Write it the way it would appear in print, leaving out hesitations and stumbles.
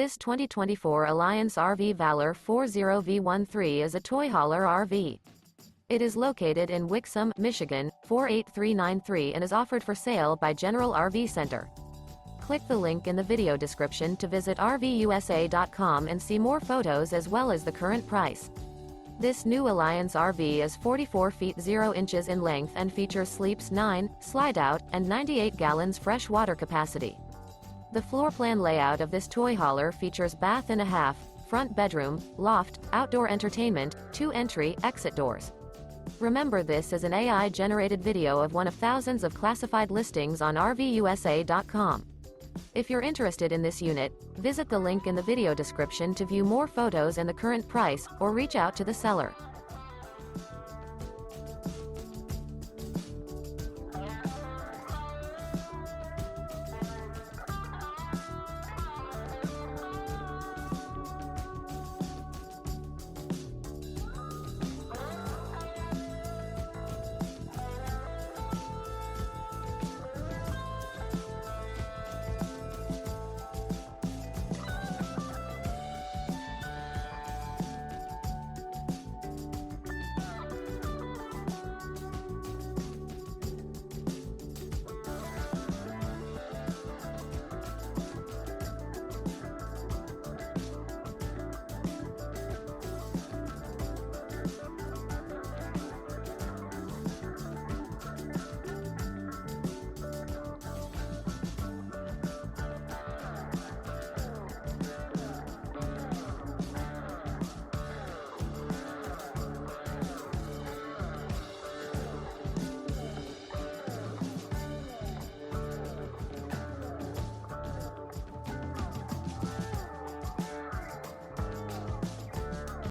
This 2024 Alliance RV Valor 40V13 is a toy hauler RV. It is located in Wixom, Michigan, 48393 and is offered for sale by General RV Center. Click the link in the video description to visit RVUSA.com and see more photos as well as the current price. This new Alliance RV is 44 feet 0 inches in length and features sleeps 9, slide-out, and 98 gallons fresh water capacity. The floor plan layout of this toy hauler features bath and a half, front bedroom, loft, outdoor entertainment, 2 entry/exit doors. Remember, this is an AI-generated video of one of thousands of classified listings on RVUSA.com. If you're interested in this unit, visit the link in the video description to view more photos and the current price, or reach out to the seller.